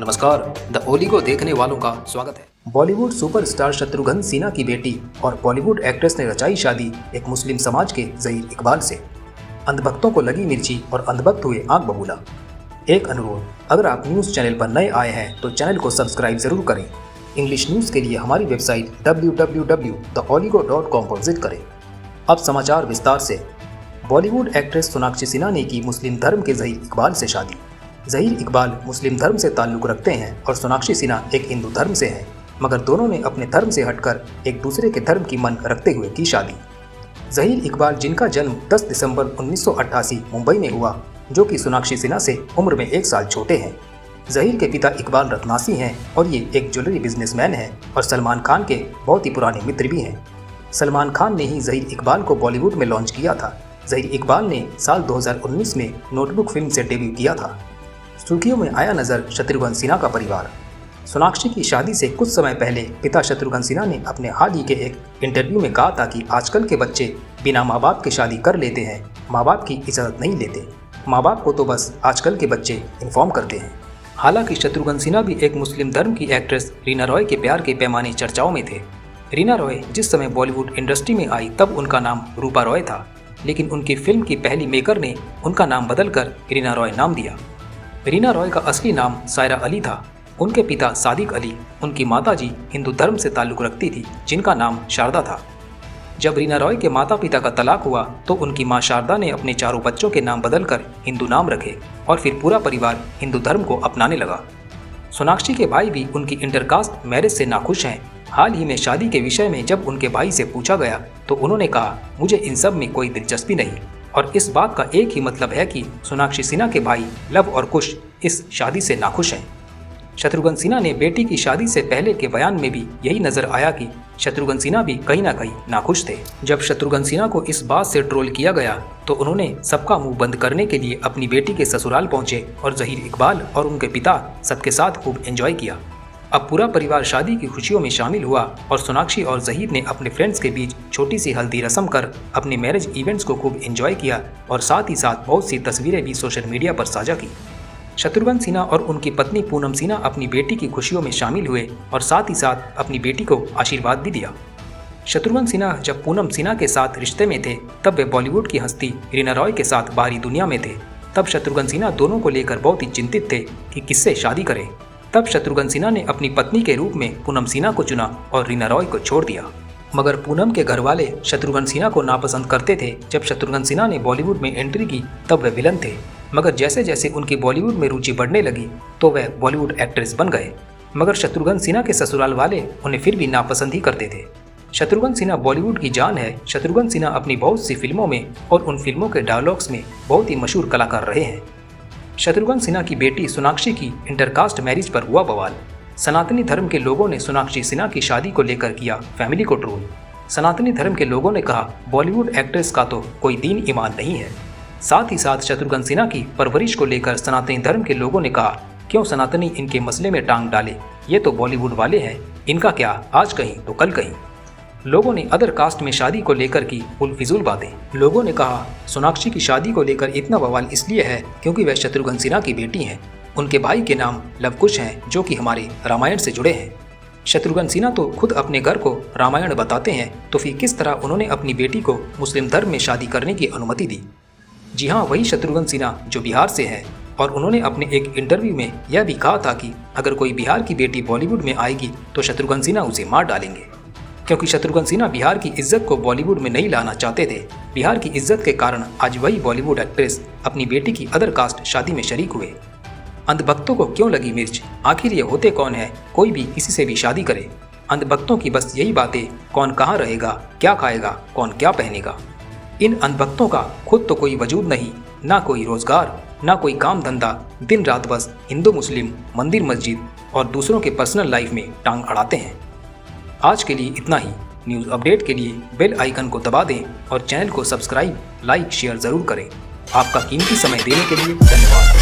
नमस्कार, द ओली को देखने वालों का स्वागत है। बॉलीवुड सुपरस्टार शत्रुघ्न सिन्हा की बेटी और बॉलीवुड एक्ट्रेस ने रचाई शादी एक मुस्लिम समाज के ज़हीर इकबाल से। अंधभक्तों को लगी मिर्ची और अंधभक्त हुए आंख बबूला। एक अनुरोध, अगर आप न्यूज़ चैनल पर नए आए हैं तो चैनल को सब्सक्राइब जरूर करें। इंग्लिश न्यूज़ के लिए हमारी वेबसाइट www.theoligo.com पर विजिट करें। अब समाचार विस्तार से। बॉलीवुड एक्ट्रेस सोनाक्षी सिन्हा ने की मुस्लिम धर्म के ज़हीर इकबाल से शादी। ज़हीर इकबाल मुस्लिम धर्म से ताल्लुक़ रखते हैं और सोनाक्षी सिन्हा एक हिंदू धर्म से हैं, मगर दोनों ने अपने धर्म से हटकर एक दूसरे के धर्म की मन रखते हुए की शादी। ज़हीर इकबाल, जिनका जन्म 10 दिसंबर 1988 मुंबई में हुआ, जो कि सोनाक्षी सिन्हा से उम्र में 1 साल छोटे हैं। ज़हीर के पिता इकबाल रत्नासी हैं और ये एक ज्वेलरी बिजनेसमैन हैं और सलमान खान के बहुत ही पुराने मित्र भी हैं। सलमान खान ने ही ज़हीर इकबाल को बॉलीवुड में लॉन्च किया था। ज़हीर इकबाल ने साल 2019 में नोटबुक फिल्म से डेब्यू किया था। सुर्खियों में आया नजर शत्रुघ्न सिन्हा का परिवार। सोनाक्षी की शादी से कुछ समय पहले पिता शत्रुघ्न सिन्हा ने अपने हाल ही के एक इंटरव्यू में कहा था कि आजकल के बच्चे बिना माँ बाप के शादी कर लेते हैं, माँ बाप की इजाज़त नहीं लेते। माँ बाप को तो बस आजकल के बच्चे इन्फॉर्म करते हैं। हालांकि शत्रुघ्न सिन्हा भी एक मुस्लिम धर्म की एक्ट्रेस रीना रॉय के प्यार के पैमाने चर्चाओं में थे। रीना रॉय जिस समय बॉलीवुड इंडस्ट्री में आई तब उनका नाम रूपा रॉय था, लेकिन उनकी फिल्म की पहली मेकर ने उनका नाम बदलकर रीना रॉय नाम दिया। रीना रॉय का असली नाम सायरा अली था। उनके पिता सादिक अली, उनकी माताजी हिंदू धर्म से ताल्लुक़ रखती थी, जिनका नाम शारदा था। जब रीना रॉय के माता पिता का तलाक हुआ तो उनकी मां शारदा ने अपने चारों बच्चों के नाम बदलकर हिंदू नाम रखे और फिर पूरा परिवार हिंदू धर्म को अपनाने लगा। सोनाक्षी के भाई भी उनकी इंटरकास्ट मैरिज से नाखुश हैं। हाल ही में शादी के विषय में जब उनके भाई से पूछा गया तो उन्होंने कहा, मुझे इन सब में कोई दिलचस्पी नहीं। और इस बात का एक ही मतलब है कि सोनाक्षी सिन्हा के भाई लव और कुश इस शादी से नाखुश हैं। शत्रुघ्न सिन्हा ने बेटी की शादी से पहले के बयान में भी यही नजर आया कि शत्रुघ्न सिन्हा भी कहीं ना कहीं नाखुश थे। जब शत्रुघ्न सिन्हा को इस बात से ट्रोल किया गया तो उन्होंने सबका मुंह बंद करने के लिए अपनी बेटी के ससुराल पहुंचे और ज़हीर इकबाल और उनके पिता सबके साथ खूब एंजॉय किया। अब पूरा परिवार शादी की खुशियों में शामिल हुआ और सोनाक्षी और ज़हीर ने अपने फ्रेंड्स के बीच छोटी सी हल्दी रस्म कर अपने मैरिज इवेंट्स को खूब एंजॉय किया और साथ ही साथ बहुत सी तस्वीरें भी सोशल मीडिया पर साझा की। शत्रुघ्न सिन्हा और उनकी पत्नी पूनम सिन्हा अपनी बेटी की खुशियों में शामिल हुए और साथ ही साथ अपनी बेटी को आशीर्वाद भी दिया। शत्रुघ्न सिन्हा जब पूनम सिन्हा के साथ रिश्ते में थे तब वे बॉलीवुड की हस्ती रीना रॉय के साथ बाहरी दुनिया में थे। तब शत्रुघ्न सिन्हा दोनों को लेकर बहुत ही चिंतित थे कि किससे शादी करें। तब शत्रुघ्न सिन्हा ने अपनी पत्नी के रूप में पूनम सिन्हा को चुना और रीना रॉय को छोड़ दिया। मगर पूनम के घर वाले शत्रुघ्न सिन्हा को नापसंद करते थे। जब शत्रुघ्न सिन्हा ने बॉलीवुड में एंट्री की तब वे विलन थे, मगर जैसे जैसे उनकी बॉलीवुड में रुचि बढ़ने लगी तो वह बॉलीवुड एक्ट्रेस बन गए। मगर शत्रुघ्न सिन्हा के ससुराल वाले उन्हें फिर भी नापसंद ही करते थे। शत्रुघ्न सिन्हा बॉलीवुड की जान है। शत्रुघ्न सिन्हा अपनी बहुत सी फिल्मों में और उन फिल्मों के डायलॉग्स में बहुत ही मशहूर कलाकार रहे हैं। शत्रुघ्न सिन्हा की बेटी सोनाक्षी की इंटरकास्ट मैरिज पर हुआ बवाल। सनातनी धर्म के लोगों ने सोनाक्षी सिन्हा की शादी को लेकर किया फैमिली को ट्रोल। सनातनी धर्म के लोगों ने कहा, बॉलीवुड एक्ट्रेस का तो कोई दीन ईमान नहीं है। साथ ही साथ शत्रुघ्न सिन्हा की परवरिश को लेकर सनातनी धर्म के लोगों ने कहा, क्यों सनातनी इनके मसले में टांग डाले, ये तो बॉलीवुड वाले हैं, इनका क्या आज कहीं तो कल कहीं। लोगों ने अदर कास्ट में शादी को लेकर की फिजूल बातें। लोगों ने कहा, सोनाक्षी की शादी को लेकर इतना बवाल इसलिए है क्योंकि वह शत्रुघ्न सिन्हा की बेटी हैं। उनके भाई के नाम लवकुश हैं, जो कि हमारे रामायण से जुड़े हैं। शत्रुघ्न सिन्हा तो खुद अपने घर को रामायण बताते हैं, तो फिर किस तरह उन्होंने अपनी बेटी को मुस्लिम धर्म में शादी करने की अनुमति दी। जी हाँ, वही शत्रुघ्न सिन्हा जो बिहार से हैं, और उन्होंने अपने एक इंटरव्यू में यह भी कहा था कि अगर कोई बिहार की बेटी बॉलीवुड में आएगी तो शत्रुघ्न सिन्हा उसे मार डालेंगे, क्योंकि शत्रुघ्न सिन्हा बिहार की इज्जत को बॉलीवुड में नहीं लाना चाहते थे। बिहार की इज्जत के कारण आज वही बॉलीवुड एक्ट्रेस अपनी बेटी की अदर कास्ट शादी में शरीक हुए। अंधभक्तों को क्यों लगी मिर्च, आखिर ये होते कौन है, कोई भी किसी से भी शादी करे। अंधभक्तों की बस यही बातें, कौन कहाँ रहेगा, क्या खाएगा, कौन क्या पहनेगा। इन अंधभक्तों का खुद तो कोई वजूद नहीं, ना कोई रोजगार, ना कोई काम धंधा, दिन रात बस हिंदू मुस्लिम, मंदिर मस्जिद और दूसरों के पर्सनल लाइफ में टांग अड़ाते हैं। आज के लिए इतना ही। न्यूज़ अपडेट के लिए बेल आइकन को दबा दें और चैनल को सब्सक्राइब, लाइक, शेयर ज़रूर करें। आपका कीमती समय देने के लिए धन्यवाद।